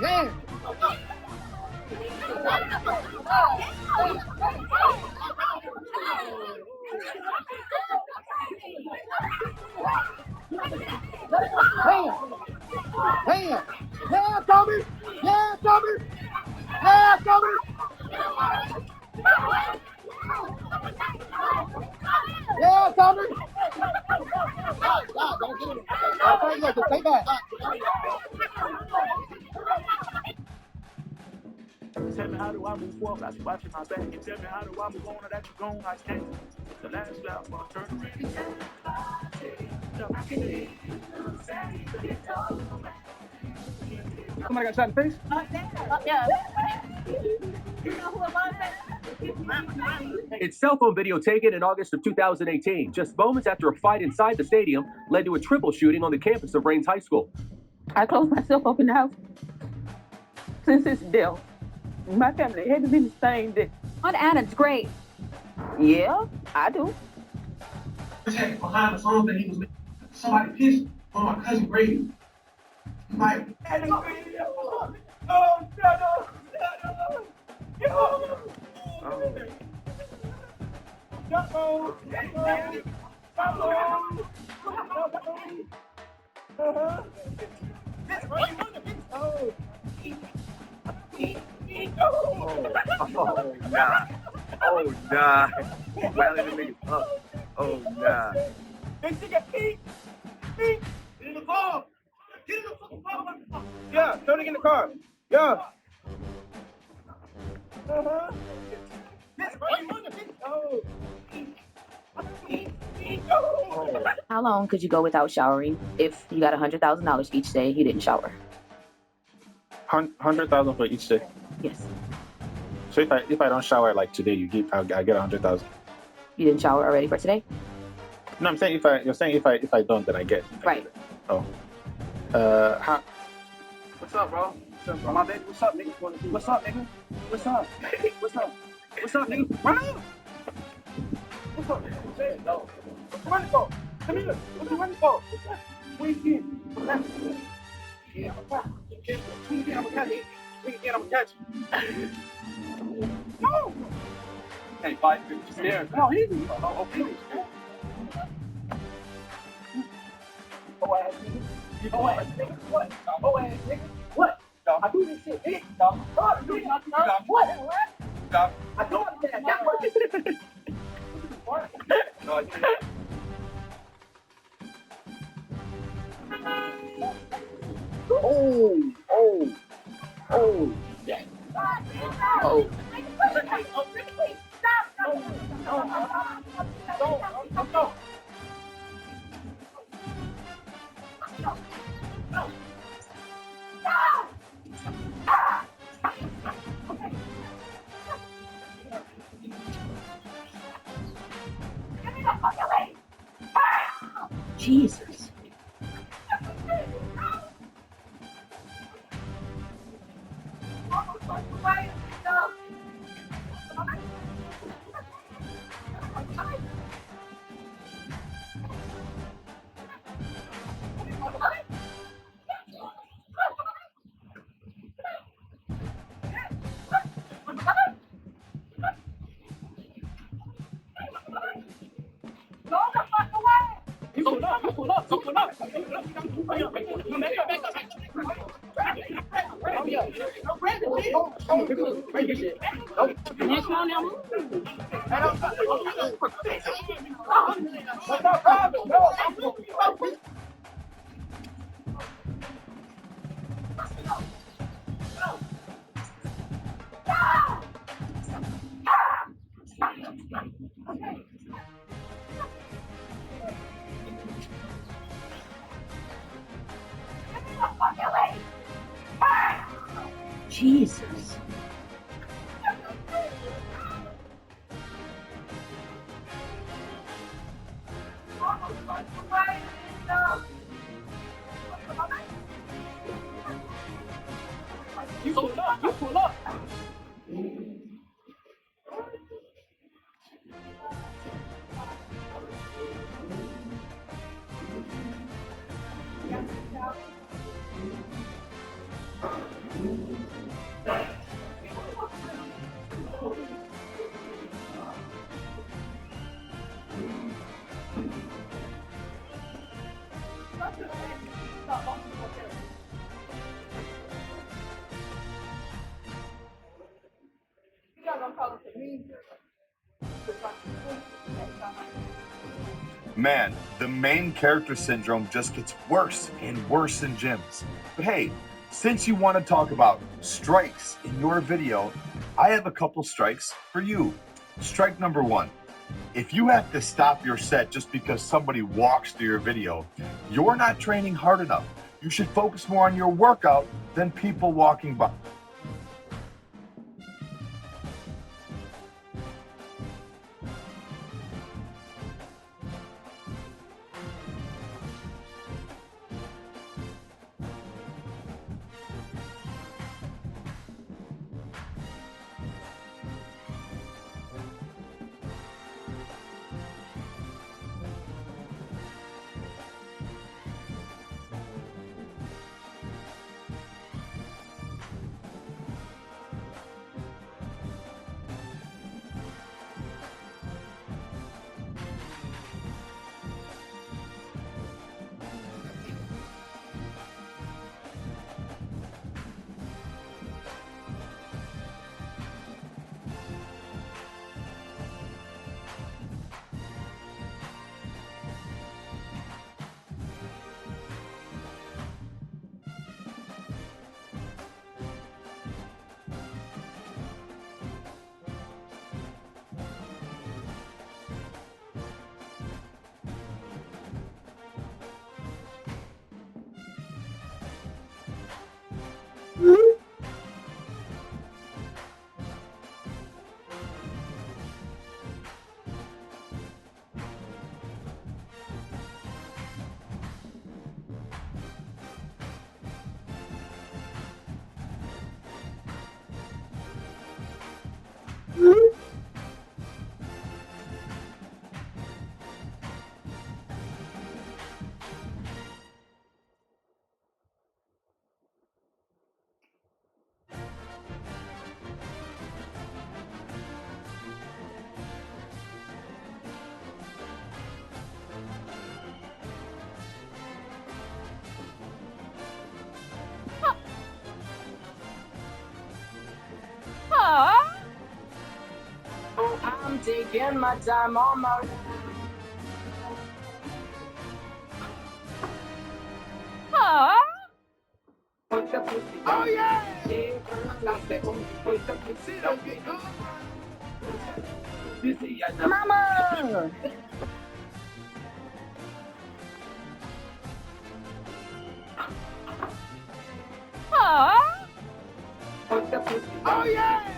Yeah. Bam! Bam! Yeah, Tommy! Yeah, Tommy! Yeah, Tommy! Yeah, Tommy! Don't get him. Okay, yeah, just stay back. Tell me how do I move forward? I was watching my back. You tell me how do I move on? That you gone, I can't. The last lap, I'll turn around. Somebody got shot in the face? Yeah. It's cell phone video taken in August of 2018, just moments after a fight inside the stadium led to a triple shooting on the campus of Rains High School. I closed myself up in the house since his death. My family had to be the same day. Aunt Anna's great. Yeah, I do. Behind the song that he was making, somebody pissed on my cousin Brady. Like, oh, shut up. Oh, nah. Oh, nah. Rally the niggas up. Oh, nah. In the car. Get in the fucking car. Yeah, Tony in the car. Yeah. How long could you go without showering if you got $100,000 each day you didn't shower? 100,000 for each day. Yes. So if I don't shower like today, I get 100,000. You didn't shower already for today? No, I'm saying you're saying if I don't, then I get. Right. Oh. What's up, bro? What's up, bro? My baby, what's up, nigga? What's up, nigga? What's up? What's up? What's up, nigga? Run up! What's up, nigga? Say it, no. What's the running for? Come here. What's the running for? Swing again. Yeah, I'm gonna catch you. Swing again, I'm gonna catch you. Swing again, I'm gonna catch you. No! Hey, fight, just there. No, easy. Oh, okay. Oh, ass nigga. Oh, ass nigga. What? Oh, ass nigga. What? I do this shit, nigga. I do this shit. What? I do that. No, I didn't. Yeah. Oh. Stop. Jesus. Jesus. You pull up. Man, the main character syndrome just gets worse and worse in gyms. But hey, since you want to talk about strikes in your video, I have a couple strikes for you. Strike number 1. If you have to stop your set just because somebody walks through your video, you're not training hard enough. You should focus more on your workout than people walking by. I'm taking my time on my. Oh yeah! Mama! Oh yeah!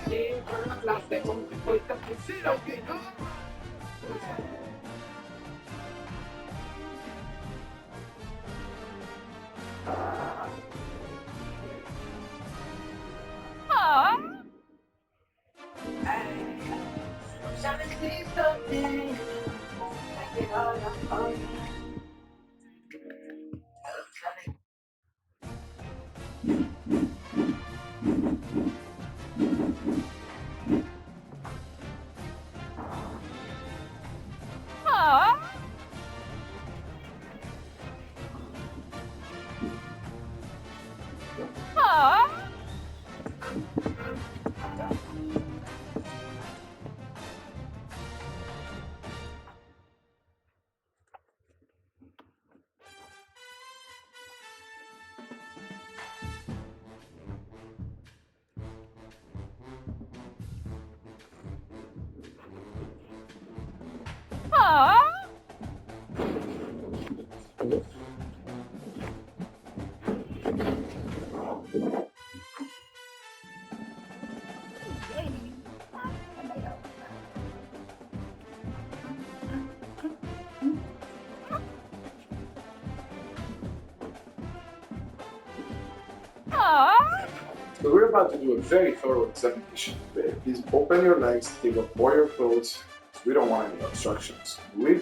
So we're about to do a very thorough examination today. Please open your legs, take off all your clothes. We don't want any obstructions. Do we?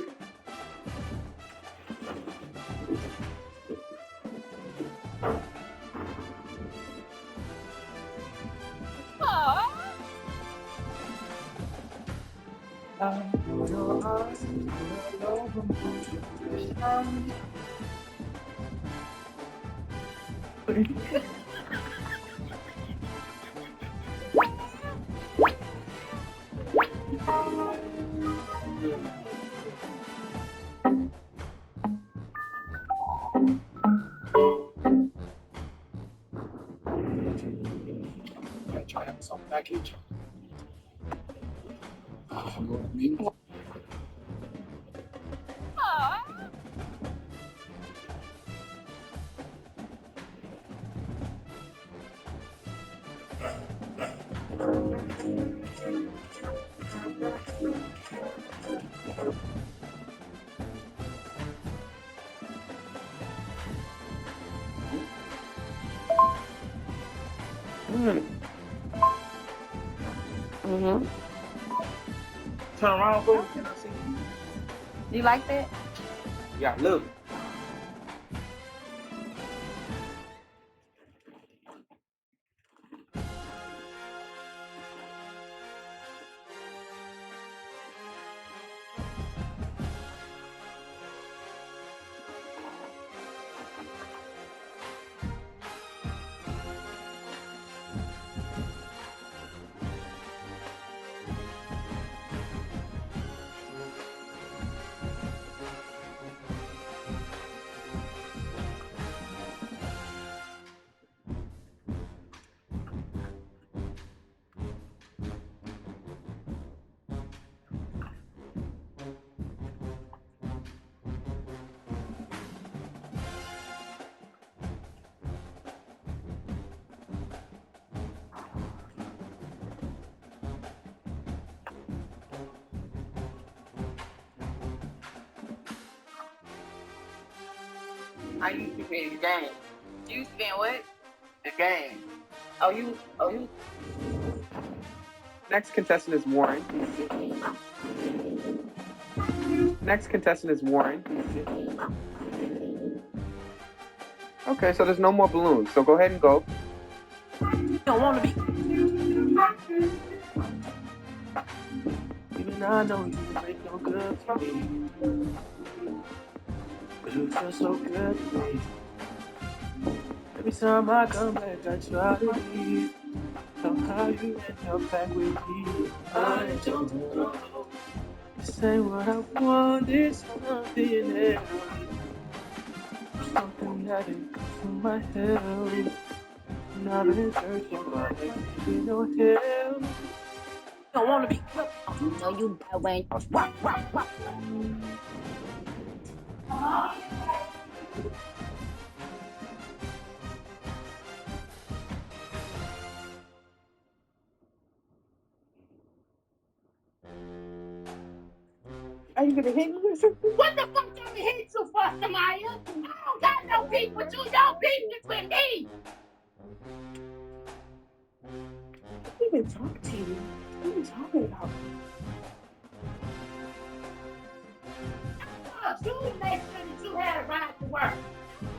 your eyes all over me. I try to have some package. You know what I mean? Mm-hmm. Turn around, bro. Can I see? You like that? Yeah, look. I used to play the game. You used to be in what? The game. Oh, you. Next contestant is Warren. Next contestant is Warren. Okay, so there's no more balloons. So go ahead and go. You don't want to be. Even I know you make no good for me. But you feel so good to me. Every time I come back, I try to leave. Somehow you end up back with me. I don't know. This ain't what I want, this something else. Something that ain't good for my health. And I've been searching, but I ain't need no help. Don't wanna be quick. You know you going. Are you gonna hit me or something? What the fuck you hit you for, Samaya? I don't got no beef with you. Your beef is with me. I didn't even talk to you. What are you talking about? You make sure that you had a ride to work. I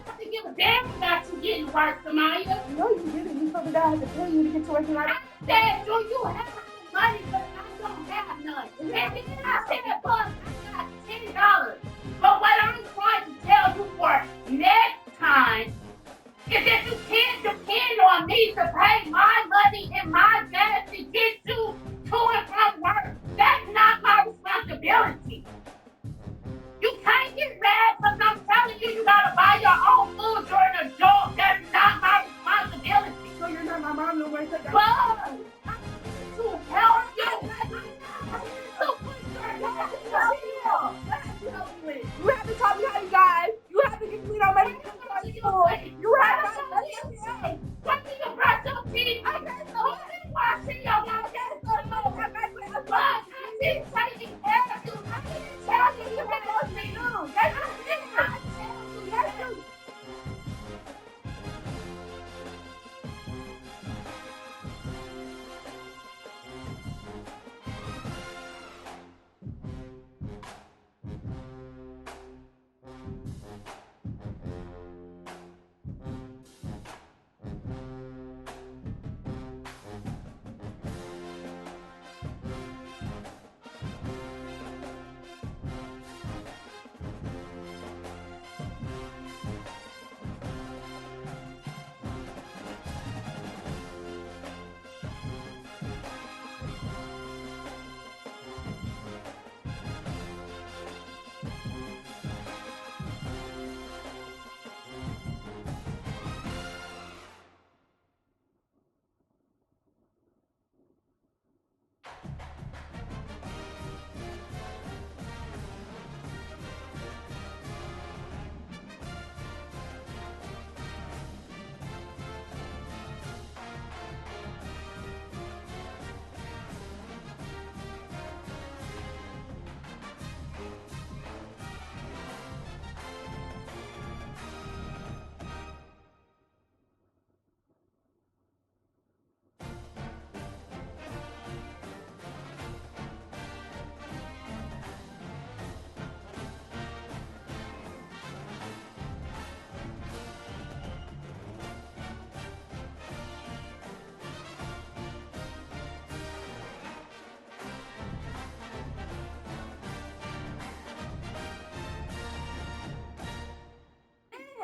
have to give a damn about you getting work, Samaya. No, you didn't. You told me that I had to pay you to get to work and I said, do you have money, but I don't have none. And then I said, but I got $10. But what I'm trying to tell you for next time is that you can't depend on me to pay my money and my gas to get you to and from work. That's not my responsibility. You can't get mad because I'm telling you you gotta buy your own food during a job. That's not my responsibility. So you're not my mom no more. But I'm to help you. You haven't taught me how you guys. You haven't given me no money to go to school. You haven't. What do you brush your teeth?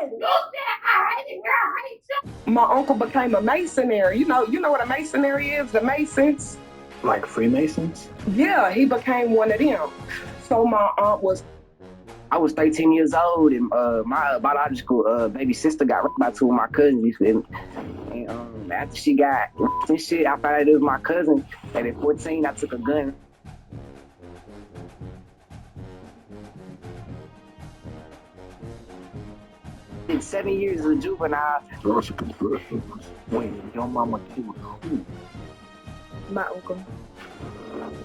You said I hated her, I hate you. My uncle became a Masonary. You know what a Masonary is? The Masons. Like Freemasons? Yeah, he became one of them. So my aunt was. I was 13 years old, and my biological baby sister got raped by two of my cousins. You feel me? And after she got raped and shit, I found out it was my cousin. And at 14, I took a gun. Did 7 years as a juvenile. That's a confession. Wait, your mama killed who? My uncle.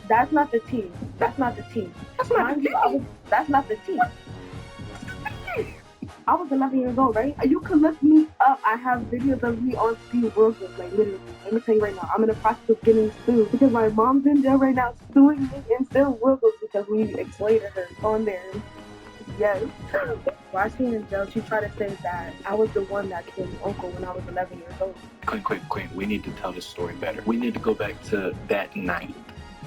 That's not the tea. That's not the tea. That's not the tea. That's not the tea. I was 11 years old, right? You can look me up. I have videos of me on Steve Wilkes, like literally. Let me tell you right now, I'm in the process of getting sued because my mom's in jail right now suing me and Steve Wilkes because we exploited her on there. Yes. While she in jail, she tried to say that I was the one that killed my uncle when I was 11 years old. Queen, we need to tell this story better. We need to go back to that night.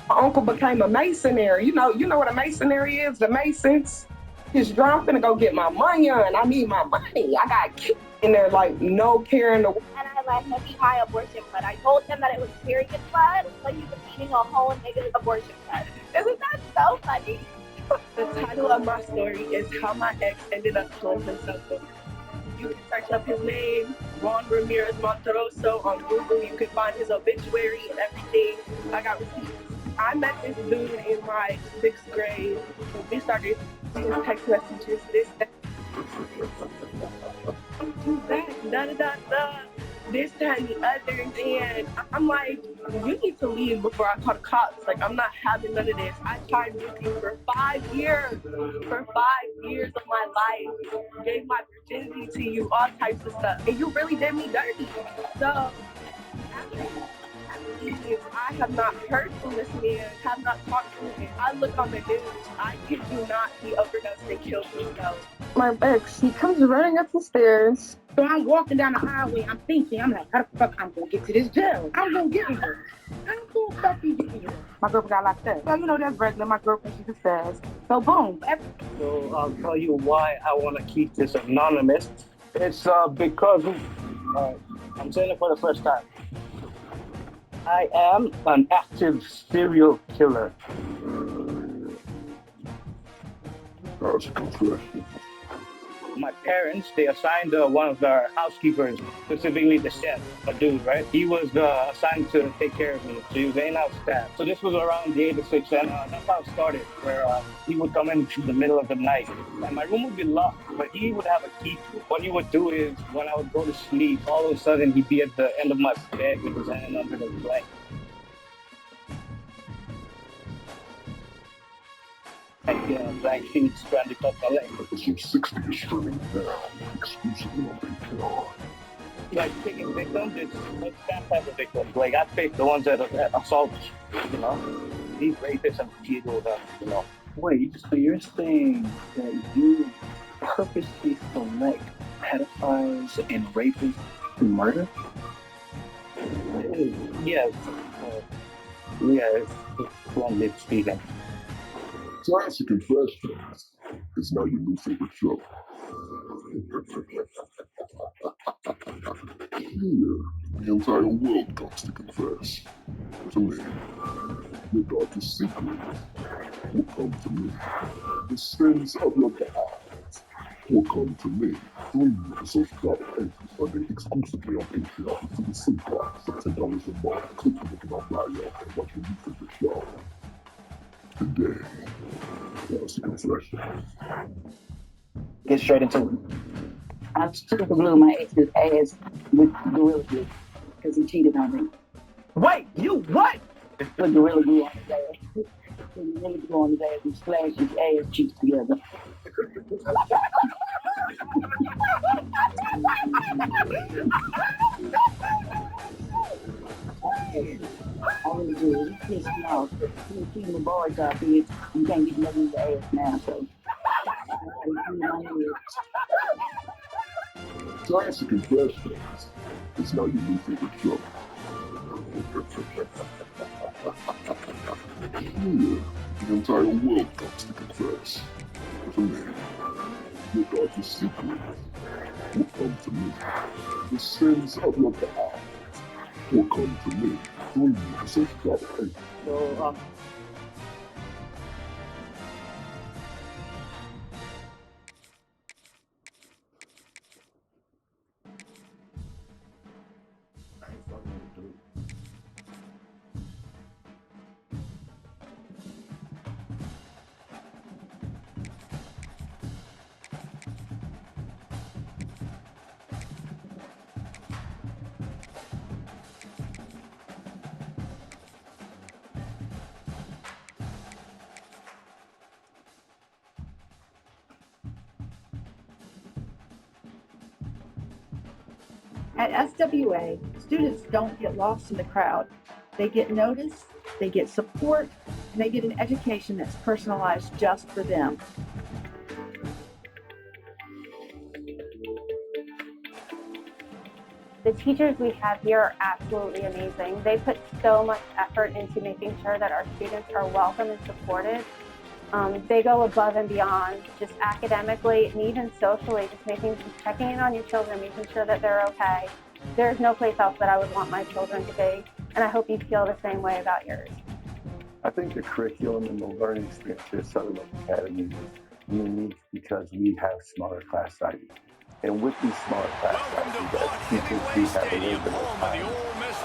My uncle became a Masonary. You know what a Masonary is? The Masons. He's drunk, I'm finna go get my money on. I need my money. I got kicked in there like no care in the world. And I let him eat my abortion blood. I told him that it was period blood, but he was eating a whole nigga's abortion blood. Isn't that so funny? The title of my story is How My Ex Ended Up Killing Himself. You can search up his name, Ron Ramirez Monteroso, on Google. You can find his obituary and everything. I got receipts. I met this dude in my 6th grade. We started his text messages, this, that. This, that, and the other. And I'm like, you need to leave before I call the cops. Like, I'm not having none of this. I tried with you for 5 years. For 5 years of my life. Gave my virginity to you, all types of stuff. And you really did me dirty. So, I have not heard from this man, have not talked to him. I look on the news. I kid you not, he overdosed and killed himself. My ex, he comes running up the stairs. So I'm walking down the highway, I'm thinking, I'm like, how the fuck I'm gonna get to this jail? I'm gonna get her. I'm gonna fucking get her. My girlfriend got locked up. So, that's regular. My girlfriend, she just says. So, boom. So I'll tell you why I want to keep this anonymous. It's because I'm saying it for the first time. I am an active serial killer. That's a confession. My parents, they assigned one of their housekeepers, specifically the chef, a dude, right? He was assigned to take care of me. So he was in-house staff. So this was around the age of 6, and that's how it started, where he would come in the middle of the night. And my room would be locked, but he would have a key to it. What he would do is, when I would go to sleep, all of a sudden he'd be at the end of my bed with his hand under the blanket. Black sheets trying to cut my leg. Episode 60 is streaming now, exclusively on Patreon. Like picking victims, it's that type of victims. Like I pick the ones that assault, these rapists and cheaters, Wait, so you're saying that you purposely select pedophiles and rapists to murder? Yes. Yes, wrongly speaking. Classic Confessions is now your new favorite show. Here, the entire world comes to confess. To me, your darkest secret will come to me. The sins of your past will come to me. 3 episodes drop every Sunday exclusively on Patreon for the free price of $10 a month. Click the link in our bio and watch your new favorite show. Today, Classic Confessions. Get straight into it. I super blew my ex's ass with Gorilla Glue because he cheated on me. Wait, you what? Put Gorilla Glue on his ass. Put Gorilla Glue on his ass and splash his ass cheeks together. All he do is piss me off. He's keeping the boys out here. You can't get nothing in the ass now, so. Classic Confessions is now your new favorite show. Here, the entire world comes to confess. To me, your darkest secret will come to me. The sins of your past will come to me. 3 6 8. So, At SWA, students don't get lost in the crowd. They get noticed, they get support, and they get an education that's personalized just for them. The teachers we have here are absolutely amazing. They put so much effort into making sure that our students are welcome and supported. They go above and beyond, just academically and even socially, just checking in on your children, making sure that they're okay. There's no place else that I would want my children to be, and I hope you feel the same way about yours. I think the curriculum and the learning experience here at Southern Academy is unique because we have smaller class sizes. And with these smaller class sizes, as teachers, we have a little bit of time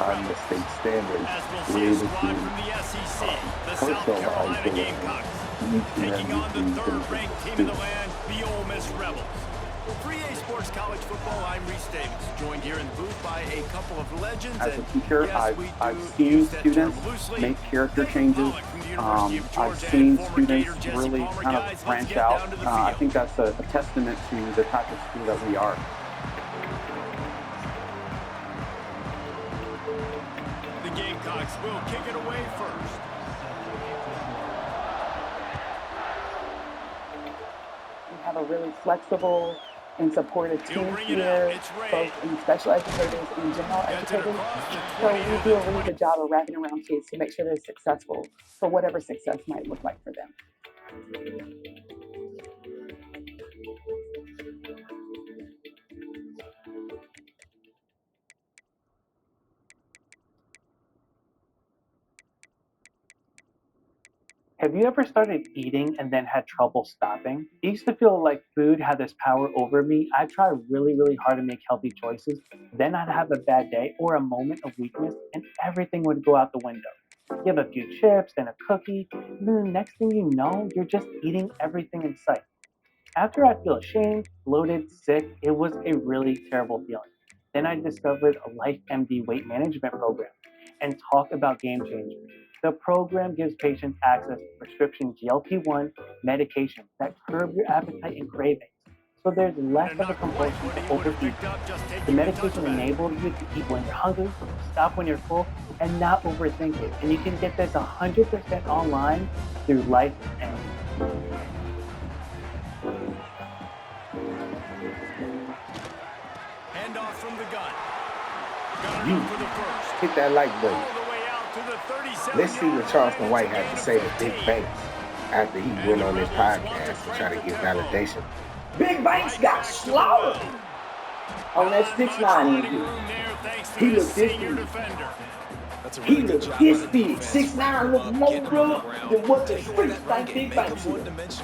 on the state standards. We're able to personalize the learning. Taking on the third-ranked team in the land, the Ole Miss Rebels. For 3A Sports College Football, I'm Reese Davis, joined here in the booth by a couple of legends. As a teacher, I've seen students make character changes. I've seen students really kind of branch out. I think that's a testament to the type of school that we are. The Gamecocks will kick it away first. Have a really flexible and supportive team here, both in special educators and general educators. So we do a really good job of wrapping around kids to make sure they're successful for whatever success might look like for them. Have you ever started eating and then had trouble stopping? It used to feel like food had this power over me. I'd try really, really hard to make healthy choices. Then I'd have a bad day or a moment of weakness and everything would go out the window. You have a few chips and a cookie, and then the next thing you know, you're just eating everything in sight. After I'd feel ashamed, bloated, sick, it was a really terrible feeling. Then I discovered a LifeMD weight management program and talk about game changers. The program gives patients access to prescription GLP-1 medications that curb your appetite and cravings, so there's less of a compulsion to overeat. The medication enables you to eat when you're hungry, stop when you're full, and not overthink it. And you can get this 100% online through LifeMD. Handoff from the gun. You hit that like button. Let's see what Charleston White had to say to Big Banks after he went on his podcast to try to get validation. Big Banks got slaughtered on that 6'9" interview. He looked this big. He looked this big. 6'9" looked more rough than what the streets think Big Banks is.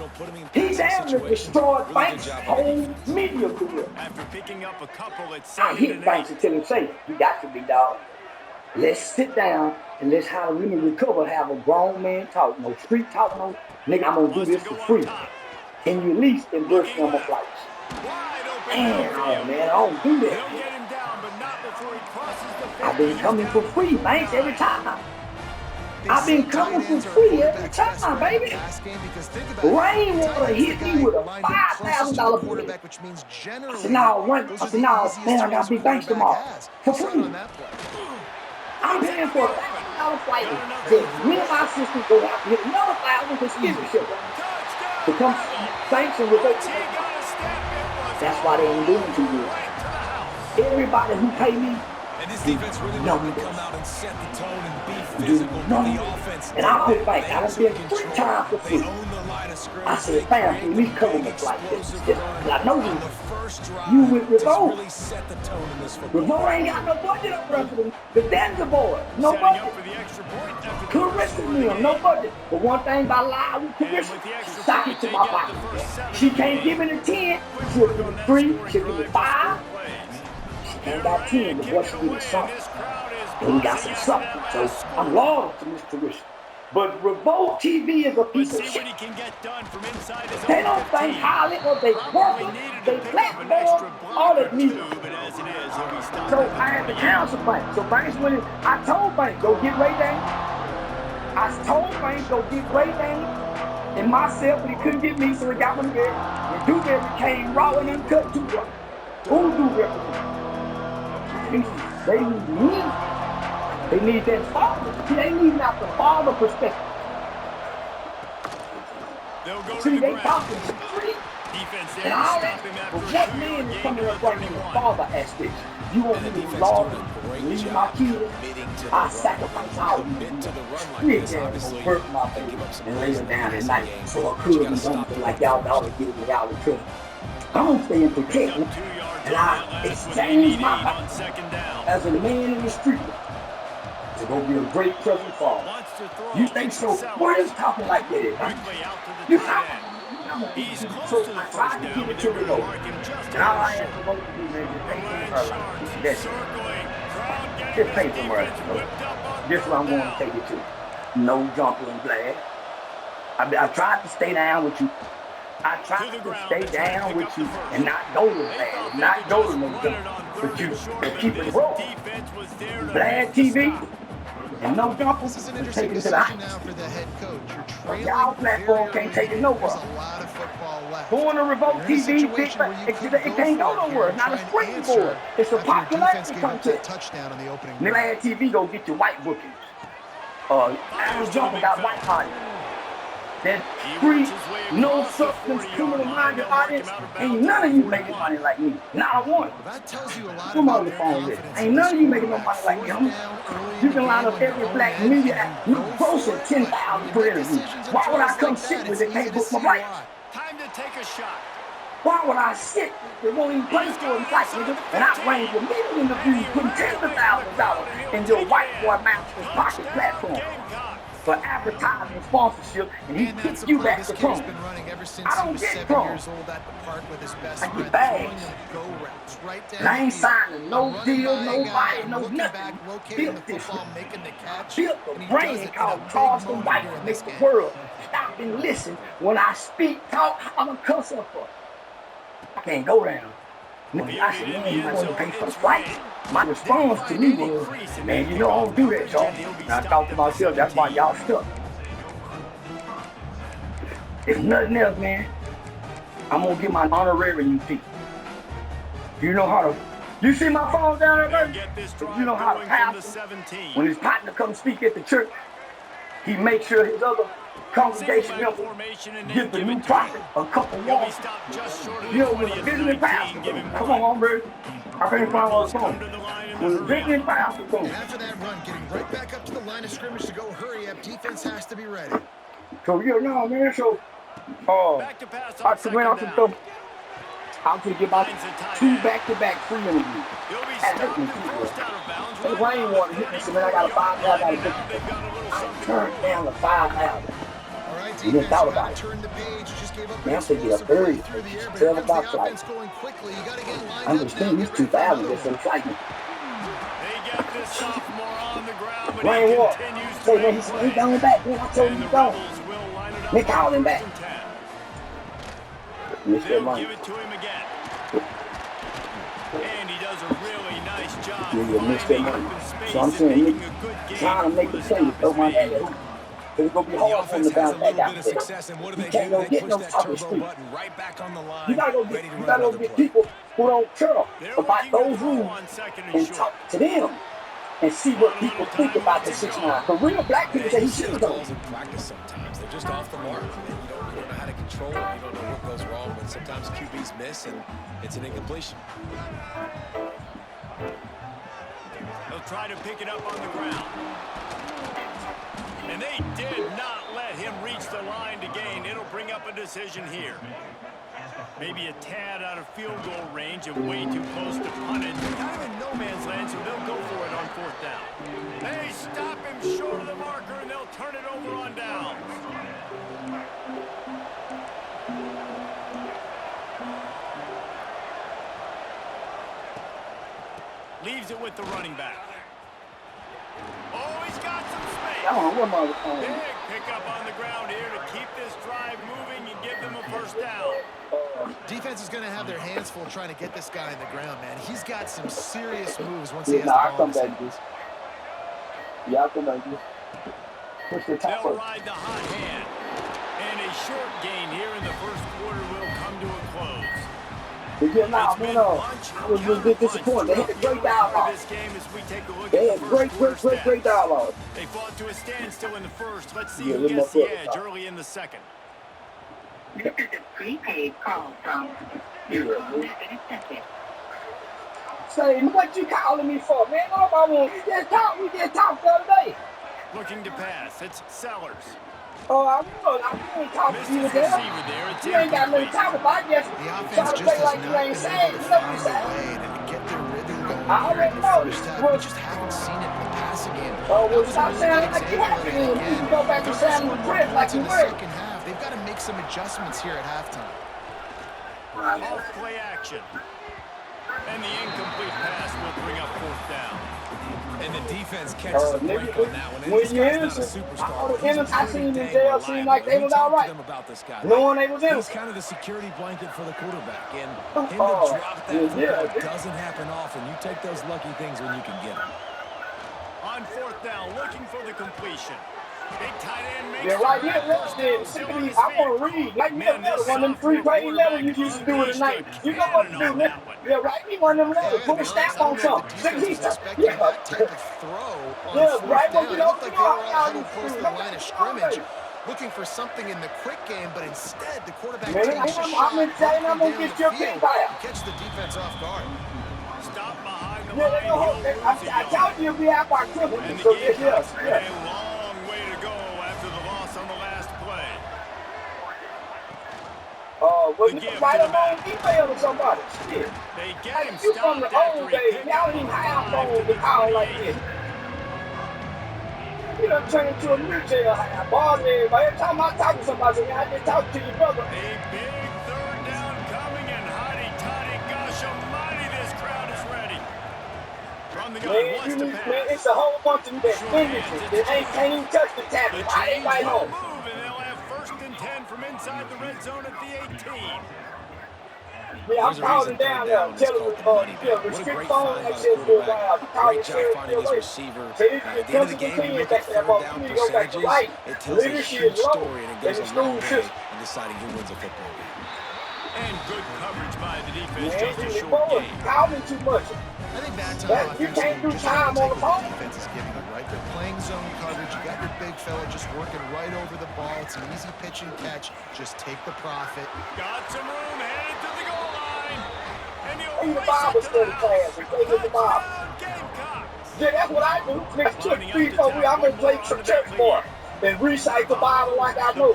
He damn near destroyed Banks' whole media career. I hit Banks until he say, "You got to be dog. Let's sit down and let's how to really recover, have a grown man talk, no street talk, no nigga, I'm gonna do this for free. Can you at least embrace number flights?" Damn, man, I don't do that. I've been coming for free, Banks, every time. I've been coming for free every time, baby. Rainwater hit me with a $5,000 bill. I said, no, man, I got Big Banks tomorrow for free. I'm paying for a $1,000 flight. Then me and my sister go out and get another $1,000 for sponsorship to come sanction with us. That's why they ain't doing too good. Everybody who pay me And this defense really wanted to come out and set the tone and be physical. No. The offense. And I've been fighting. I've been 3 times for free. I said, fam, can we cover me like this? I know you with Revolt. Revolt ain't got no budget up front for them. The Denver boys, no budget. Carissa Neal, no budget. But one thing about Lyle with Carissa, she sock it to my pocket. She can't give me the 10. She'll give me 3. She'll give me 5. She ain't got 10, but what she give me something. And we got some something. So I'm loyal to Miss Carissa. But Revolt TV is a piece of shit. They don't think highly of their workers, their platform, all that music. So I had to cancel Banks. So Banks went in. I told Banks, go get Ray Dane. I told Banks, go get Ray Dane and myself, but he couldn't get me, so he got one there. And Dewberry came raw and uncut too rough. Who do represent? They need me. They need that father. They need not the father perspective. See, they talking street and all that. But what man is coming up right in the father aspect? You want me to be Lord, leave my kids? I sacrifice all of them. We ain't going to hurt my baby and lay her down at night so her cousins don't feel like y'all daughter getting me out of trouble. I'm going to stay and protect them. And I exchange my life as a man in the street. It's going to be a great present for him. You think so? Why is talking like that? You talking? So I tried to keep it to the Lord. And all I asked the Lord to do, man, just pay for her life. That's it. Just pay for her life. This is what I'm going to take it to. No jumping and glad. I tried to stay down with you. I tried to stay down with you and not go to Vlad, not go to no jump. But you keep it rolling. Vlad TV. And no jumpers, we take it to the heights. Y'all platform can't take it nowhere. Going to Revolt TV, it can't go nowhere. It's not a springboard. It's a popularity contest. Vlad TV go get your white bookings. Aaron Jumper got white party. That free, no substance, criminal-minded audience, ain't none of you making money like me. Not a one. Come on the phone with it. Ain't none of you making no money like me. You can line up every black media, you grossing 10,000 per interview. Why would I come sit with it? Can't book my flight. Time to take a shot. Why would I sit? They won't even play for them like nigga. And I range for millions of views, putting tens of thousands of dollars in your white boy master's pocket platform. For advertising sponsorship, and he kicks you back to Chrome. I don't get Chrome. I get bags. And I ain't signing no deal, nobody, no nothing. Built this one. Built the brain called Charleston White to make the world stop and listen. When I speak, talk, I'm a cuss up for. I can't go down. I said, man, you might want to pay for the flights. My response to me was, man, you know I don't do that, y'all. And I thought to myself, that's why y'all stuck. If nothing else, man, I'm going to get my honorarium fee. You know how to, you see my phone down there, baby? You know how to pastor, when his partner comes speak at the church, he makes sure his other congregation members give the new prophet a couple walks. You know, when the visiting pastor comes, come on, bro. I can't find all the phone. When the visiting pastor comes. After that run, getting right back up to the line of scrimmage to go hurry up, defense has to be ready. So, you know, man, so, I went out to the, I'm going to get my 2 back-to-back free interviews. That hurt me too, bro. The rainwater hit me, so man, I got a $5,000 book. I turned down the $5,000. You didn't thought about it. Man, I'm going to get up early. 12 o'clock flight. I understand these 2,000 is some excitement. Rainwater. Say, man, he's going back. Man, I told him he's gone. They called him back. Missed that money. Give it to him again. And he does a really nice job. Yeah, you missed that money. So I'm saying, nigga, trying to make a play to throw my head out. It's going to be hard for him to bounce back out there. You can't go get no top of the street. You got to go get people who don't care about those rules and talk to them and see what people think about the 6'9". The real black people say he should have gone. Sometimes they're just off the mark. You don't know how to control it. You don't know what goes wrong. But sometimes QBs miss and it's an incompletion. try to pick it up on the ground. And they did not let him reach the line to gain. It'll bring up a decision here. Maybe a tad out of field goal range and way too close to punt it. Kind of in no man's land, so they'll go for it on 4th down. They stop him short of the marker, and they'll turn it over on downs. Leaves it with the running back. Oh, he's got some space. Big pickup on the ground here to keep this drive moving and give them a 1st down. Defense is going to have their hands full trying to get this guy on the ground, man. He's got some serious moves once he has the ball in his hands. Yeah, come back. Push the top. They'll ride the hot hand. And a short gain here in the 1st quarter will come to a close. I was a bit disappointed. They had a great dialogue. They had great dialogue. They fought to a standstill in the 1st. Let's see who gets the edge early in the 2nd. This is a prepaid call from Say, what you calling me for, man? We just talked the other day. Looking to pass. It's Sellers. Oh, I ain't talking to you again. You ain't got nothing to talk about. Just try to play like you ain't saying. You know what I'm saying? I already know. We just haven't seen it in the passing game. Oh, well, stop sounding like you have to. You can go back to sounding with Chris like you were. They've got to make some adjustments here at halftime. Off play action. And the incomplete pass will bring up 4th down. And the defense catches a break on that one. When you innocent, I seen the jail seem like they was all right. Knowing they was innocent. He's kind of the security blanket for the quarterback. And him to drop that football doesn't happen often. You take those lucky things when you can get them. On 4th down, looking for the completion. Big tight end makes right here, I want to read. Like me another one of them 3 grade letters you used to do in the night. You know what to do, man. Yeah, write me one of them letters. Put a stamp on something. Yeah, right when you don't like they were all huddled close to the line of scrimmage, looking for something in the quick game, but instead the quarterback takes a shot right down the field and catch the defense off guard. Stop behind the line. I told you we have our criminals. So yeah. Well, you can write them on email to somebody. Shit. They get like, him you from the old days. Y'all didn't have phones to call like this. You done turned into a new jail house. Boss everybody. Every time I talk to somebody, I just talk to your brother. A big 3rd down coming, and hotty-toddy, gosh almighty, this crowd is ready. From the gun, wants to pass. Man, it's a whole bunch of them that can't even touch the tackle. Why ain't right home? From inside the red zone at the 18. Yeah, I'm calling down there. Tell him restrict phone that shit for a while. Great job finding his receiver. At the end of the game, you look at 3rd down percentages. It tells a huge story, and it goes a long way in deciding who wins a football game. And good coverage by the defense. Just a short game. Calling too much. I think that time you can't do time on the phone. Defense is giving it right. They're playing zone coverage. You got your big fella just working right over the ball. It's an easy pitch and catch. Just take the profit. Got some room, headed to the goal line. And in the Bible study class and play with the Bible. Yeah, that's what I do. Next 2 or 3 4 weeks, I'm gonna play some church for and recite the Bible like I know.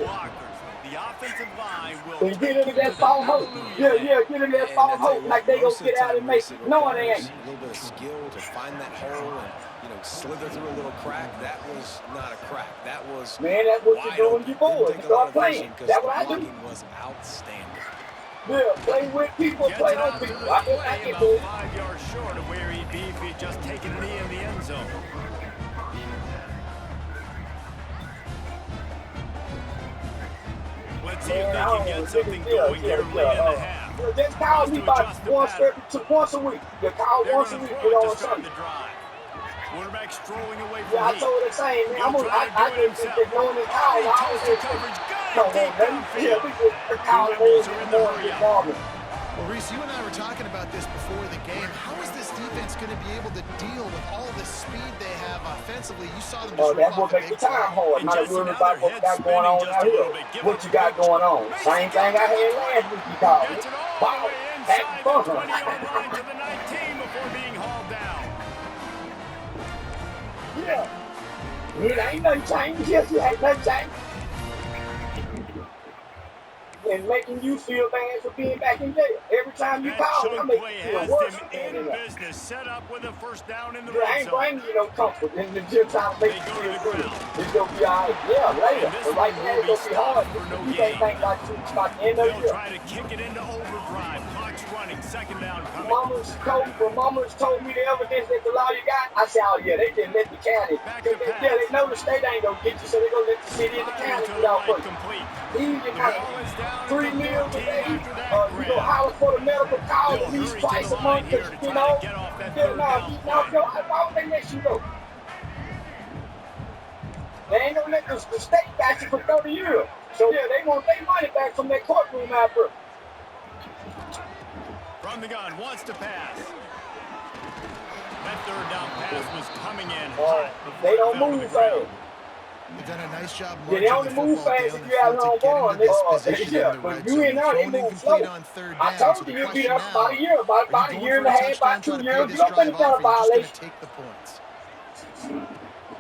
The offensive line will and get into that false hope. Yeah, get into that false hope like they gonna get out and make it. No, they ain't. A little bit of skill to find that hole and slither through a little crack. That was not a crack. That was man. That's what you do when you bored. You start playing. That's what I do. Was outstanding. Yeah, play with people, play on people. I get bored. 5 yards short of where he'd be if he'd just taken a knee in the end zone. Let's see if they can get something going here late in the half. Just call me about once a week. You call once a week, get on Sunday. Quarterback strolling away from I told her the same, man. I just knowing his call. I always say, come on, man. Yeah, we just call more. Well, Reese, you and I were talking about this before the game. How is this defense going to be able to deal with all the speed they have offensively? You saw them just that's what makes the time hard. Not worrying about what you got going on out here. What you got going on. Same thing I had last week, you called me. Wow, having fun. Yeah. It ain't nothing changed. Yes, it ain't nothing changed. And making you feel bad for being back in jail. Every time you call, I make you feel worse for being in there. Business set up with a first down in the I ain't bringing you no comfort. And it's just trying to make you feel good. It's going to be all right. Yeah, later. But right now, it's going to be hard. You can't think like you about the end of the year. Try to kick it into overdrive. Clock's running. Second down coming. Mama's told me the evidence that the lawyer got. I said, oh, yeah, they didn't let the county. Yeah, they know the state ain't going to get you, so they're going to let the city and the county get out first. Easy money. 3 meals a day. You go holler for the medical call at least twice a month because, you know, why would they let you go? They ain't gonna let the state back you for 30 years. So, yeah, they want their money back from that courtroom after. From the gun, wants to pass. That third down pass was coming in. They don't move fast. They've done a nice job. Yeah, they only move fast if you have long ball. Yeah, but you in there, they move slow. I told you, you'll be there for about a year, about a year and a half, about 2 years. You don't finish on a violation.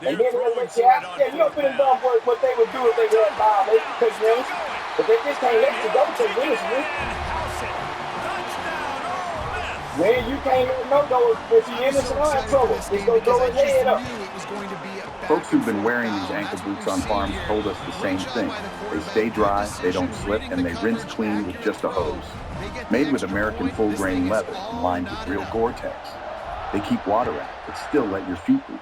And then they'll let you out. Yeah, you don't finish on what they would do if they were a violation. But they just can't let you go to the innocent. When you can't let no go if you're innocent or in trouble, it's going to go his head up. Folks who've been wearing these ankle boots on farms told us the same thing. They stay dry, they don't slip, and they rinse clean with just a hose. Made with American full-grain leather and lined with real Gore-Tex. They keep water out, but still let your feet breathe.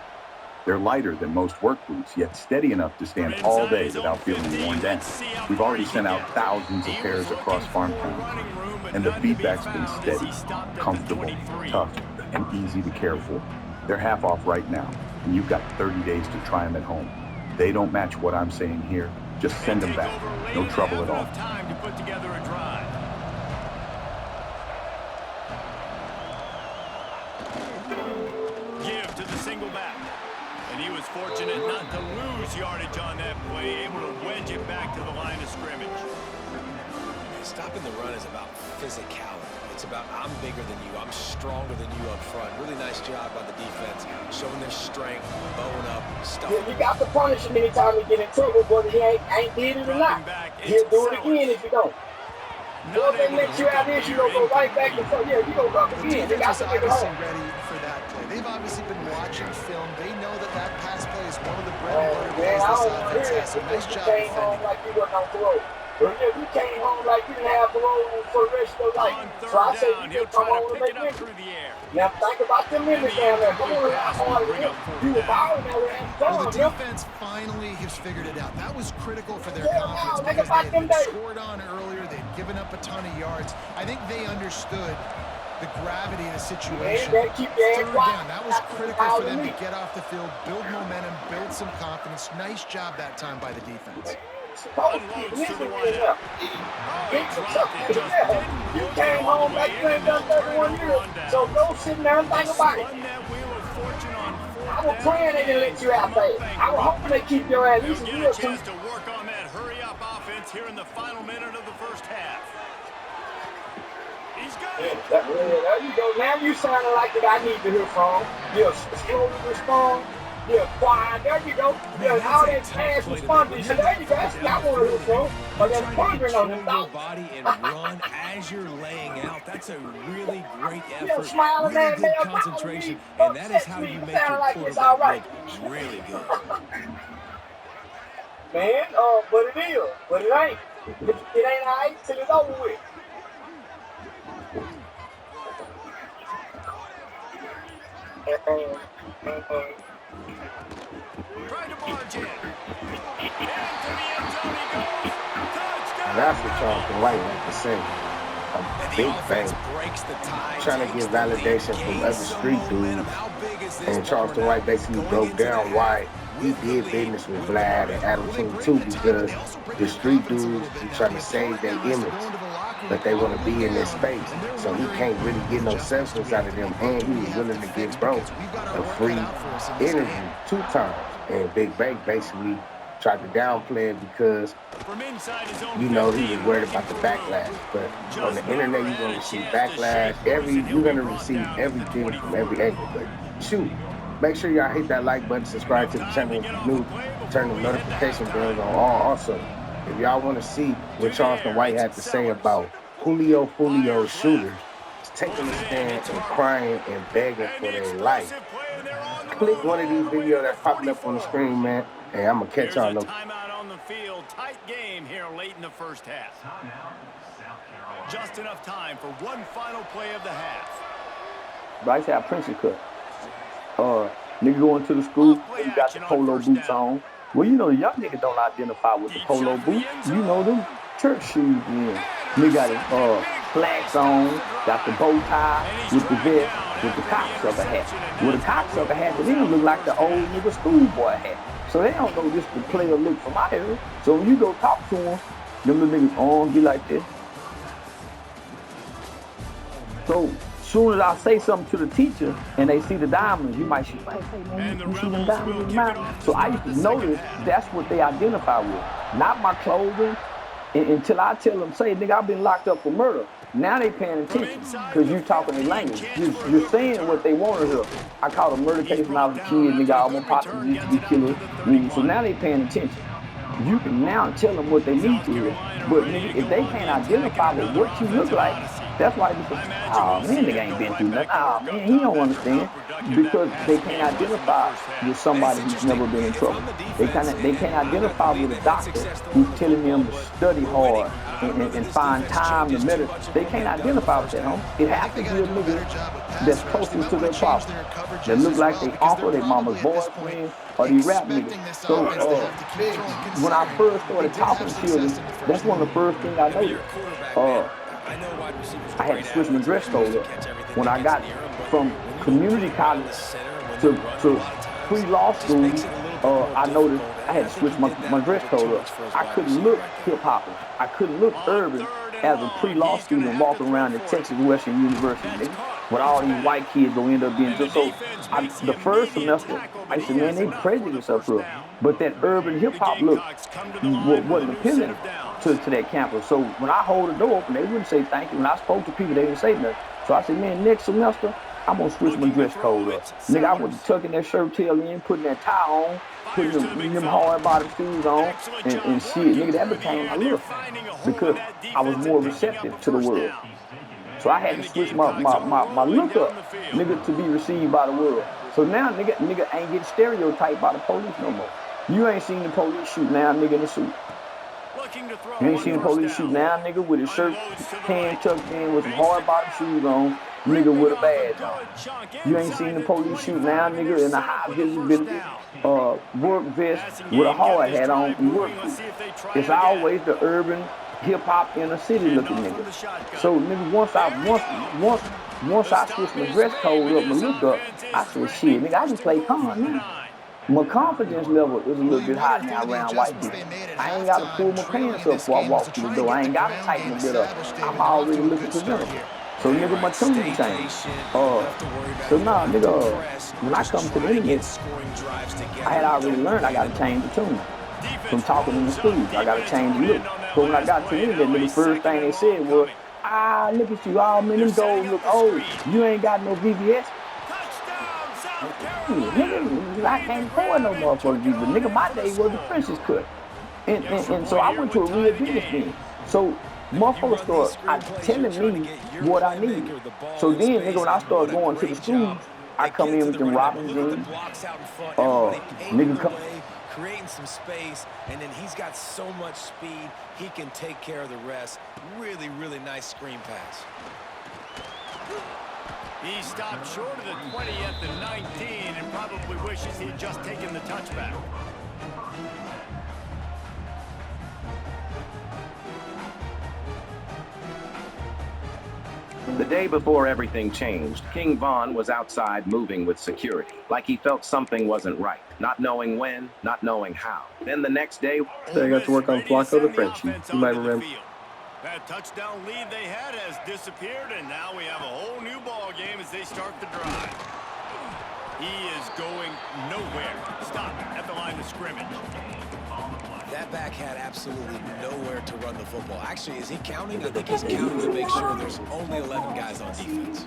They're lighter than most work boots, yet steady enough to stand all day without feeling worn down. We've already sent out thousands of pairs across farm counties, and the feedback's been steady, comfortable, tough, and easy to care for. They're half off right now, and you've got 30 days to try them at home. They don't match what I'm saying here. Just send them back. No trouble at all. Time to put together a drive. Give to the single back. And he was fortunate not to lose yardage on that play, able to wedge it back to the line of scrimmage. Stopping the run is about physicality. It's about I'm bigger than you, I'm stronger than you up front. Really nice job by the defense, showing their strength, bowing up, stuff. Yeah, you got to punish him anytime he get in trouble, whether he ain't did it or not. He'll do it again if you don't. So if they let you out this, you gonna go right back and forth. Yeah, you gonna go again. They got to make it home. Ready for that play. They've obviously been watching film. They know that pass play is one of the bread and butter plays this offense has. So nice job defending. Home like you wasn't on parole. You came home like you didn't have parole for the rest of your life. So I say you just come home and make it through the air. Now think about them members down there. Come on, you were balling there. Well, the defense finally has figured it out. That was critical for their confidence because they had been scored on earlier. They'd given up a ton of yards. I think they understood the gravity of the situation. Third down, that was critical for them to get off the field, build momentum, build some confidence. Nice job that time by the defense. You came home like you ain't done 31 years, so go sit there and think about it. I was praying they didn't let you out there. I was hoping they keep your ass at least a year or two. To work on that hurry-up offense here in the final minute of the first half. He's got it. There you go. Now you sounding like that I need to hear from. You're slowly respond. Yeah, quiet. There you go. Yeah, all that fast responding. So there you go. That's what I want to hear from. But that's pondering on the your body and run as you're laying out. That's a really great effort. Really good concentration. And that is how you make your quarterback look really good. Man, but it is. But it ain't. It ain't all right till it's over with. That's what Charleston White like to say. A big bang. Trying to get validation from other street dudes. And Charleston White basically broke down why he did business with Vlad and Adam 22 because the street dudes be trying to save their image, but they want to be in their space. So he can't really get no substance out of them, and he was willing to give bro a free interview 2 times. And Big Bank basically tried to downplay it because, you know, he was worried about the backlash. But on the internet, you're going to receive backlash. You're going to receive everything from every angle. But shoot, Make sure y'all hit that like button, subscribe to the channel if you're new, turn the notification bells on. Also, if y'all want to see what Charleston White had to say about Julio's shooter taking a stand and crying and begging for their life, click one of these videos that's popping up on the screen, man, and I'm going to catch y'all. Timeout on the field. Tight game here late in the first half. Just enough time for one final play of the half. Bryce had a princess cut. Nigga going to the school, nigga got the polo boots on. Well, you know, the young niggas don't identify with the polo boots. You know them church shoes in. Nigga got his slacks on, got the bow tie with the vest, with the cocksucker hat. With the cocksucker hat, to them look like the old nigga schoolboy hat. So they don't know this the player look from out here. So when you go talk to them little niggas on be like this. So soon as I say something to the teacher and they see the diamonds, you might say, man, you see them diamonds in mine? So I used to notice that's what they identify with. Not my clothing, until I tell them, say, nigga, I've been locked up for murder. Now they paying attention because you talking their language. You're saying what they want to hear. I caught a murder case when I was a kid, nigga, all my pops used to be killers. So now they paying attention. You can now tell them what they need to hear. But nigga, if they can't identify with what you look like, that's why they say, oh man, nigga ain't been through nothing. Oh man, he don't understand. Because they can't identify with somebody who's never been in trouble. They can't identify with a doctor who's telling them to study hard and find time to meditate. They can't identify with that, homie. It has to be a nigga that's closest to their problem. That look like they uncle, their mama's boyfriend, or these rap niggas. So when I first started talking to children, that's one of the first things I noticed. I had to switch my dress code up. When I got from community college to pre-law school, I noticed I had to switch my dress code up. I couldn't look hip-hopping. I couldn't look urban as a pre-law student walking around at Texas Western University, with all these white kids gonna end up being just so. The first semester, I said, man, they prejudiced up here. But that urban hip-hop look wasn't appealing to that campus. So when I hold the door open, they wouldn't say thank you. When I spoke to people, they didn't say nothing. So I said, man, next semester, I'm gonna switch my dress code up. Nigga, I was tucking that shirt tail in, putting that tie on, putting them hard bottom shoes on, and shit. Nigga, that became my look. Because I was more receptive to the world. So I had to switch my look up, nigga, to be received by the world. So now nigga ain't getting stereotyped by the police no more. You ain't seen the police shoot now, nigga, in a suit. You ain't seen the police shoot now, nigga, with his shirt hand tucked in with some hard bottom shoes on, nigga with a badge on. You ain't seen the police shoot now, nigga, in a high visibility work vest with a hard hat on and work. It's always the urban hip-hop in a city looking nigga. So nigga, once I switched my dress code up, my look up, I said, shit, nigga, I can play con now. My confidence level is a little bit high now around white people. I ain't gotta pull my pants up before I walk through the door. I ain't gotta tighten a bit up. I'm already looking presentable. So nigga, my tune changed. So nah, nigga, when I come to the internet, I had already learned I gotta change the tune. From talking in the schools, I gotta change the look. So when I got to the internet, the first thing they said was, look at you, all man, them goals look old. You ain't got no VVS. Nigga, I can't afford no motherfucking VVS. Nigga, my day was the princess cut. And so I went to a real business then. So motherfuckers started telling me what I need. So then, nigga, when I started going to the schools, I come in with them Robin jeans. Nigga come creating some space, and then he's got so much speed, he can take care of the rest. Really, really nice screen pass. He stopped short of the 20 at the 19 and probably wishes he had just taken the touchback. The day before everything changed, King Von was outside moving with security, like he felt something wasn't right, not knowing when, not knowing how. Then the next day, I got to work on Flacco the Frenchie. You might remember. That touchdown lead they had has disappeared, and now we have a whole new ball game as they start the drive. He is going nowhere. Stop at the line of scrimmage. That back had absolutely nowhere to run the football. Actually, is he counting? I think he's counting to make sure there's only 11 guys on defense.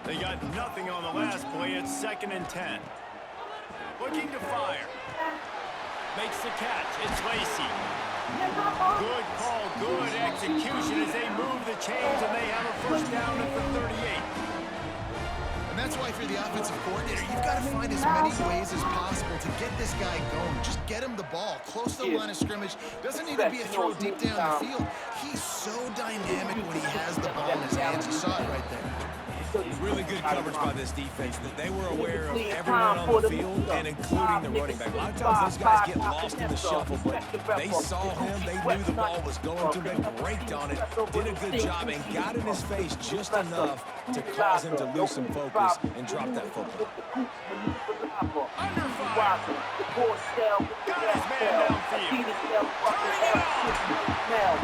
They got nothing on the last play. It's 2nd and 10. Looking to fire. Makes the catch. It's Lacy. Good call, good execution as they move the chains, and they have a first down at the 38. And that's why if you're the offensive coordinator, you've got to find as many ways as possible to get this guy going. Just get him the ball close to the line of scrimmage. Doesn't need to be a throw deep down the field. He's so dynamic when he has the ball in his hands. You saw it right there. Really good coverage by this defense. That they were aware of everyone on the field, and including the running back. A lot of times those guys get lost in the shuffle, but they saw him. They knew the ball was going to. They braked on it, did a good job, and got in his face just enough to cause him to lose some focus and drop that football. Under fire. Got his man downfield.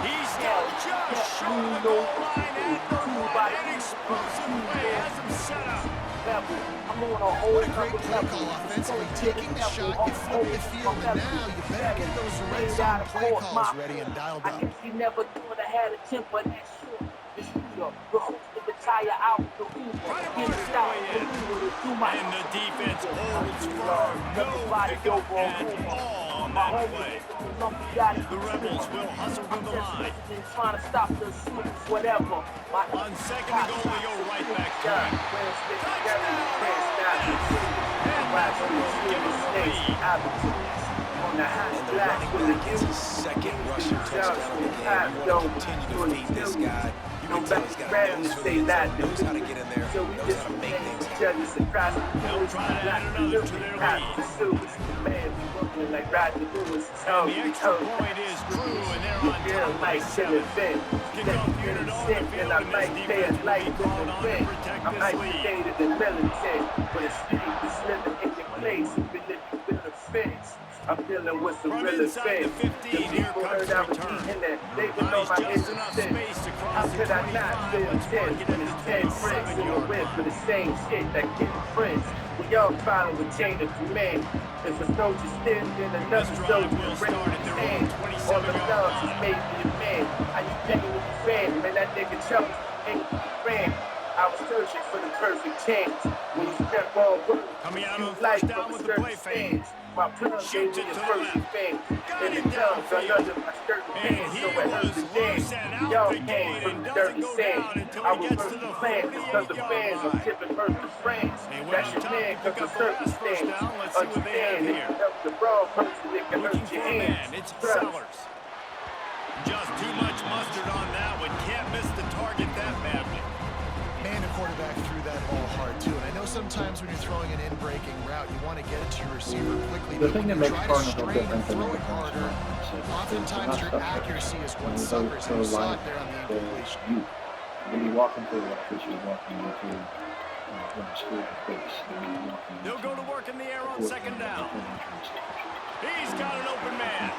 He's still just short of the goal line at the line. An explosive play has him set up. What a great play call offensively. Taking the shot, you flip the field, and now you better get those red zone play calls ready and dialed up. You never thought I had a temper that short. This shooter, the host of the tire out the Uber. And the defense holds firm. No pickup at all on that play. The Rebels will hustle to the line. Trying to stop the shooters, whatever. On second and goal, they go right back to it. And the running back gets his second rushing touchdown of the game. You want to continue to feed this guy. You can tell he's got a nose for the end zone, knows how to get in there, knows how to make things happen. They'll try to add another to their lead. And the extra point is true, and they're on top by 7. Kickoff unit on the field, and this defense will be called on to protect this lead. I'm dealing with some From real inside the effects. 15, here comes the return. Nice just enough space to cross the 25. Let's mark it at the 27-yard line. For the same shit that kid friends. We all follow a chain of command. If a soldier stands in another soldier, will start at their own 27-yard all the love line. is made for your man. How you playing with your fan? Man, that nigga chose ain't friend. I was searching for the perfect chance. When you step all work, Coming out you on like first down with the play fake. my plug Shoots gave it me to a the first left. thing. Got And it it comes downfield. under my shirt And pants, he so I was heard the loose dance. and out Y'all the came gate from and the doesn't dirty go sand. down until I he was gets to versus the plans because the 48-yard fans are line. tipping versus France. They went That's on your top man to because pick of up the last first circumstance. down. Let's see what they have Understand, if here. you help the broad person, it can Looking hurt for your a man. hands. It's Trust. Sellers. Just too much mustard on that one. Can't miss the target that badly. Man, the quarterback threw that ball hard, too. And I know sometimes when you're throwing an in-breaking route, you want to get it to your receiver quickly. The But thing when that you makes try to Cardinals strain and different than throw the it harder, oftentimes your accuracy is what suffers. And you saw it there on the incompletion. When you walk into a office, you're walking into school place. They'll go to work in the air on second down. He's got an open man.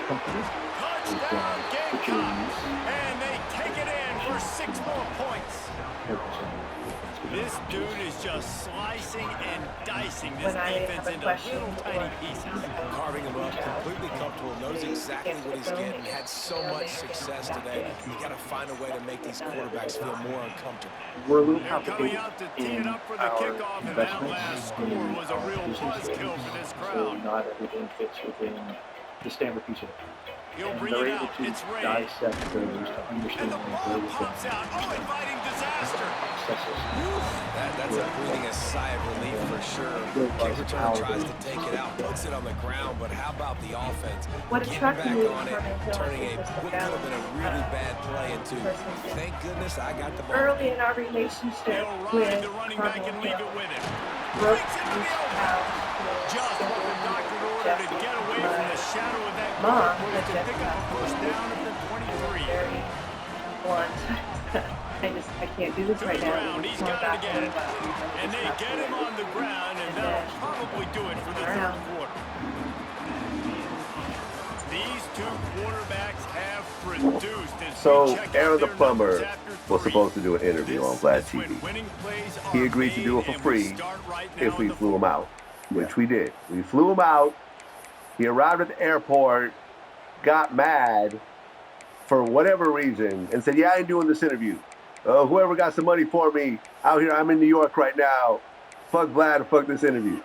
Touchdown, Gamecocks. And they take it in for 6 more points. This dude is just slicing and dicing this defense into little tiny pieces. Carving him up, completely comfortable, knows exactly what he's getting, had so much success today. You got to find a way to make these quarterbacks feel more uncomfortable. We're a little They're coming complicated out to tee it in up for the our kickoff, and that last score was a real buzzkill for this so crowd. not everything fits within the standard piece of it. He'll And bring they're it able out. to It's Ray. dissect those to understand And the ball those pops out. Oh, inviting disaster. That's a breathing a sigh of relief for sure. Kick return tries to take it out, puts it on the ground, but how about the offense? What Getting attracted back me on it, turning what could have been a really bad play into, thank goodness I got the ball. Early in our relationship They'll with ride the running back and leave it with him. Brooke Breaks into the open. Just what the doctor ordered to get away from the shadow of that Mom goal had to just pick up a first down at the 23. I can't do this To right the now. ground, he's got it again. And they get him on the ground, and that'll probably do it for the third quarter. These two quarterbacks have produced as So, we check Aaron out the their Plumber numbers after was 3. supposed to do an interview on Vlad TV. Winning plays are He agreed to do it made, for and we free start right now if we in the flew him out, which we did. We flew him out. He arrived at the airport, got mad for whatever reason, and said, "Yeah, I ain't doing this interview. Whoever got some money for me out here, I'm in New York right now. Fuck Vlad and fuck this interview."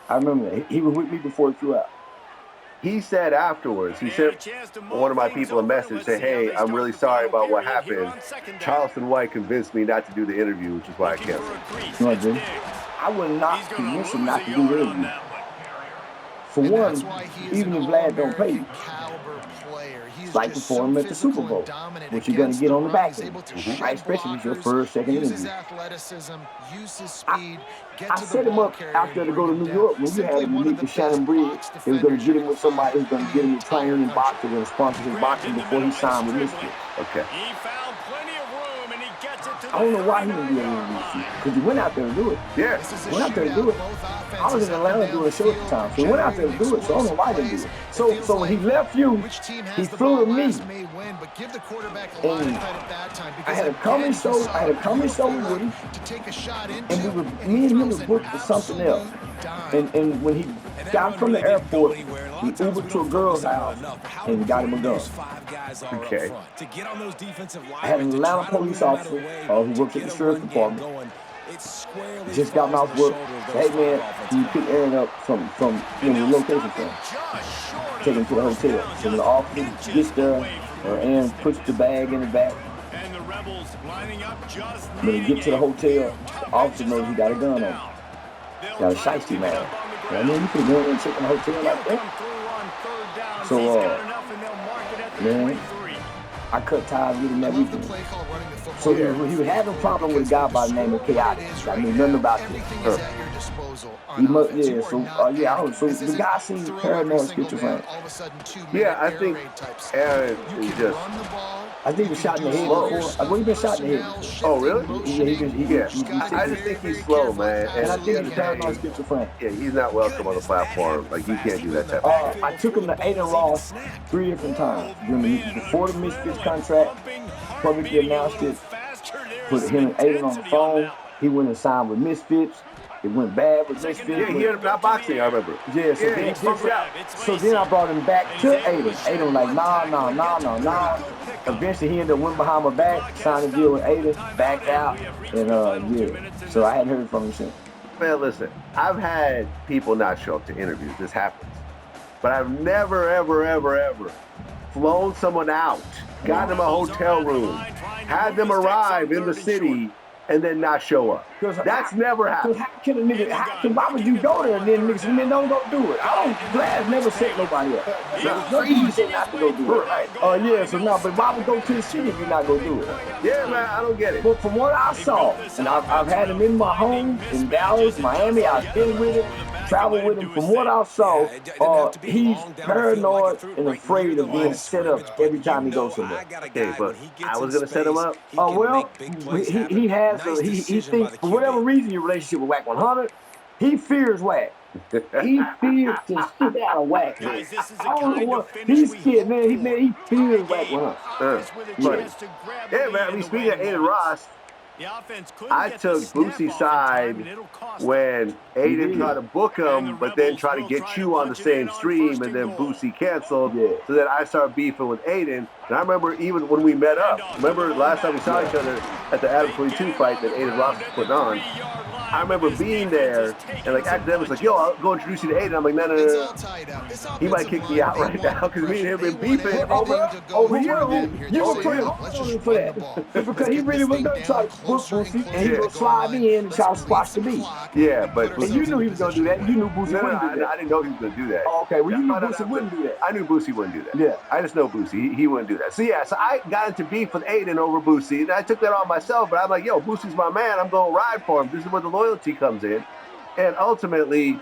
I remember that. He was with me before he flew out. He said afterwards, he sent one of my people a message saying, hey, I'm really sorry about what happened. Charleston White convinced me not to do the interview, which is why I canceled. No, I didn't. I would not convince him not to do the interview. For one, even if Vlad don't pay you, like before him at the Super Bowl, what you're going to get on the back end, right? Especially if it's your first, second interview. I set him up out there to go to New York when you had him meet with Shannon Briggs. He was going to get him with somebody who was going to get him to train in boxing and sponsor his boxing before he signed with Misfits. Okay. I don't know why he didn't do anything because he went out there to do it. Yeah. He went out there to do it. I was in Atlanta doing a show at the time, so he went out there to do it, so I don't know why he didn't do it. So when he left you, he flew to me. And I had a comedy show with him, and me and him were booked for something else. And when he got from the airport, he Ubered to a girl's house and got him a gun. Okay. I had an Atlanta police officer who works at the sheriff's department. Just got him out of work. Hey man, he picked Aaron up from the location from. Take him to the hotel. So when the officer gets there, Aaron puts the bag in the back. When he gets to the hotel, the officer knows he got a gun on him. Got a shiesty man. I mean, you could go in and check in the hotel like that. So, man, I cut ties with him that weekend. So he was having a problem with a guy by the name of Chaotic. I knew nothing about this. He must, yeah. So the guy seems paranoid schizophrenic. Yeah, I think Aaron is just. I think he was shot in the head before. I've been shot in the head. Oh, really? Yeah. I just think he's slow, man. And I think he's paranoid schizophrenic. Yeah, he's not welcome on the platform. Like, you can't do that type of thing. I took him to Adin Ross 3 different times. Before the Misfits contract, publicly announced it, put him and Adin on the phone. He went and signed with Misfits. It went bad with Misfits. Yeah, he ended up not boxing, I remember. Yeah, so then I brought him back to Adin. Adin was like, nah. Eventually, he ended up went behind my back, signed a deal with Adin, backed out, and yeah. So I hadn't heard from him since. Man, listen, I've had people not show up to interviews. This happens. But I've never, ever flown someone out, got them a hotel room, had them arrive in the city, and then not show up. That's never happened. Why would you go there and then niggas don't go do it? Vlad never set nobody up. There's no reason say not to go do it. Yeah, so no, but why would go to the city if you're not gonna do it? Yeah, man, I don't get it. But from what I saw, and I've had him in my home in Dallas, Miami, I've been with him, traveled with him. From what I saw, he's paranoid and afraid of being set up every time he goes somewhere. Okay, but I was gonna set him up. Well, he has he thinks for whatever reason your relationship with Wack 100, he fears Wack. He fears the shit out of Wack. I don't know what he's scared, man. He fears Wack 100. Yeah, man. I mean, speaking of Adin Ross, I took Boosie's side when Adin tried to book him, but then tried to get you on the same stream, and then Boosie canceled. So then I started beefing with Adin. And I remember even when we met up, remember last time we saw each other at the Adam 22 fight that Adin Ross was putting on. I remember being there, and like academics was like, yo, I'll go introduce you to Adin. I'm like, no. He might kick me out right now because me and him been beefing over you. You were pretty hard for that. Because he really was going to try to book Boosie, and he was going to slide me in and try to squash the beat. Yeah, but... And you knew he was going to do that. You knew Boosie wouldn't do that. I didn't know he was going to do that. Oh, okay, well, you knew Boosie wouldn't do that. I knew Boosie wouldn't do that. Yeah. I just know Boosie. He wouldn't do that. So I got into beef with Adin over Boosie, and I took that on myself, but I'm like, yo, Boosie's my man. I'm going to ride for him. This is where the loyalty comes in. And ultimately,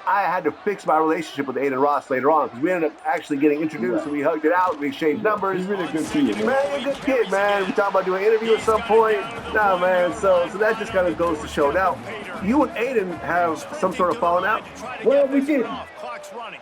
I had to fix my relationship with Adin Ross later on because we ended up actually getting introduced and we hugged it out. We exchanged numbers. He's really a good kid, man. You're a good kid, man. We talking about doing an interview at some point. Nah, man. So that just kind of goes to show. Now, you and Adin have some sort of falling out? Well, we did. Clock's running.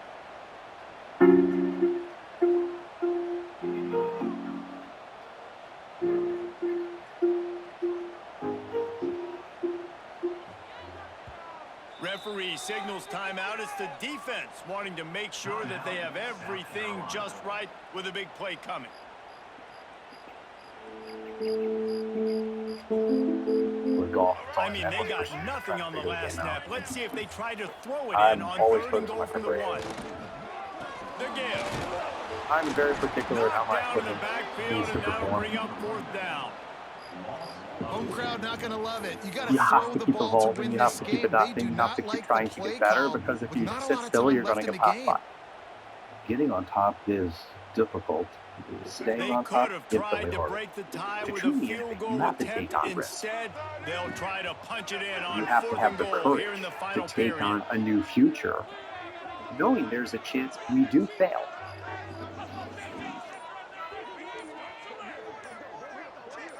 Referee signals timeout. It's the defense wanting to make sure that they have everything just right with a big play coming. with golf. I mean, they got nothing on the last snap. Let's see if they try to throw it I'm in on always 3rd and focused on goal my from the preparation. 1. The give. I'm very particular in how my equipment needs to perform. Bring up 4th down. Home crowd not going to love it. You got You to have throw to the keep ball to evolving, win you have this to keep game. They adapting, do you have not to keep like trying the to play get better, call because if with you not a sit lot of still, time you're going left to in get the hot game. by. Getting on top is difficult. Staying They on could top have is tried really to hard. break the tie To with a truly field innovate, you goal have to attempt. take on risk. Instead, they'll try to punch it in on You have to 4th have and the goal courage here in the to final take period. on a new future, knowing there's a chance we do fail.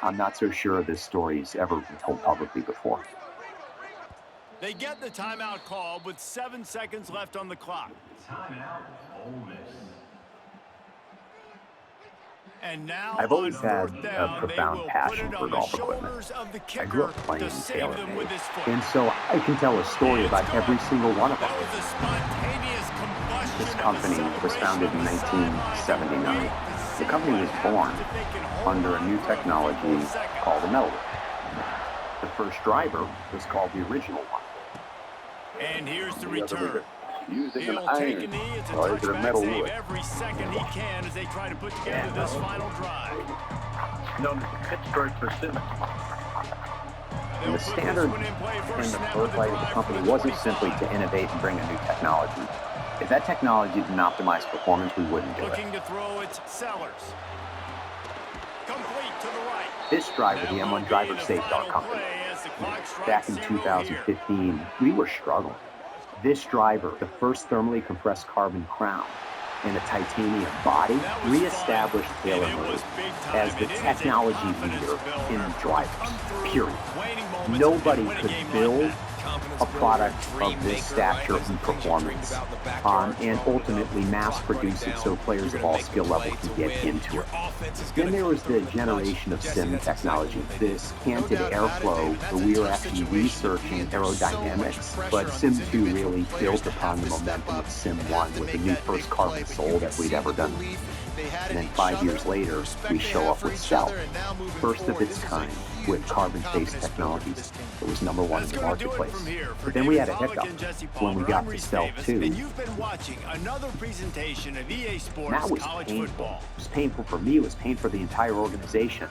I'm not so sure this story's ever been told publicly before. They get the timeout call with 7 seconds left on the clock. Timeout, Ole Miss. And now I've always on had 4th a down, profound they will passion put it for on the golf equipment. shoulders of the I grew kicker up playing to in save them with TaylorMade, his foot. and so I can tell a story about every single one of them. That was a spontaneous combustion. This company was founded in 1979. The company was born under a new technology called a metal whip. The first driver was called the original one. And here's the return. Using He'll an take a iron, knee. It's a or is it a touchback metal save wood? every second he can as they try to put together this final drive. Known as the Pittsburgh Persimmon. And the standard and the birthright of the company wasn't simply to innovate and bring a new technology. If that technology didn't optimize performance, we wouldn't do it. Looking to throw it, Sellers. Complete to the right. This driver, the M1 driver, saved our company. Back in 2015, we were struggling. This driver, the first thermally compressed carbon crown and a titanium body, reestablished TaylorMade as the technology leader in drivers, period. Nobody could build a product of this stature and performance, and ultimately mass produce it so players of all skill levels can get into it. Then there was the generation of sim technology, this canted airflow, where we were actually researching aerodynamics, but Sim 2 really built upon the momentum of Sim 1 with the new first carbon sole that we'd ever done. And then 5 years later, we show up with Stealth, first of its kind, with carbon-based technologies. It was number one in the marketplace. But then we had a hiccup when we got to Stealth 2. And you've been watching another presentation of EA Sports That was College painful. Football. It was painful for me. It was painful for the entire organization.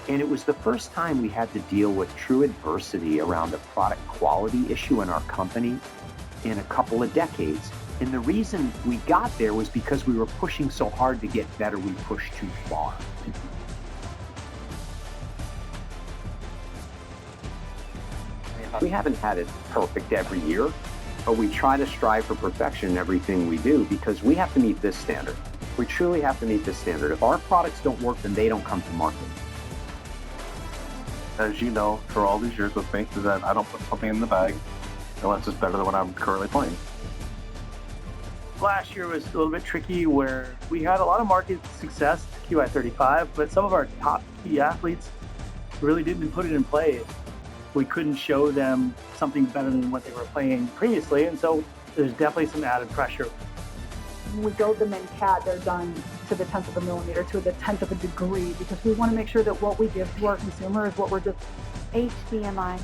And it was the first time we had to deal with true adversity around a product quality issue in our company in a couple of decades. And the reason we got there was because we were pushing so hard to get better, we pushed too far. We haven't had it perfect every year, but we try to strive for perfection in everything we do because we have to meet this standard. We truly have to meet this standard. If our products don't work, then they don't come to market. As you know, for all these years with me, is that I don't put something in the bag unless it's better than what I'm currently playing. Last year was a little bit tricky where we had a lot of market success, QI35, but some of our top key athletes really didn't put it in play. We couldn't show them something better than what they were playing previously, and so there's definitely some added pressure. When we build them in CAD, they're done to the 10th of a millimeter, to the 10th of a degree, because we want to make sure that what we give to our consumer is what we're just HDMI.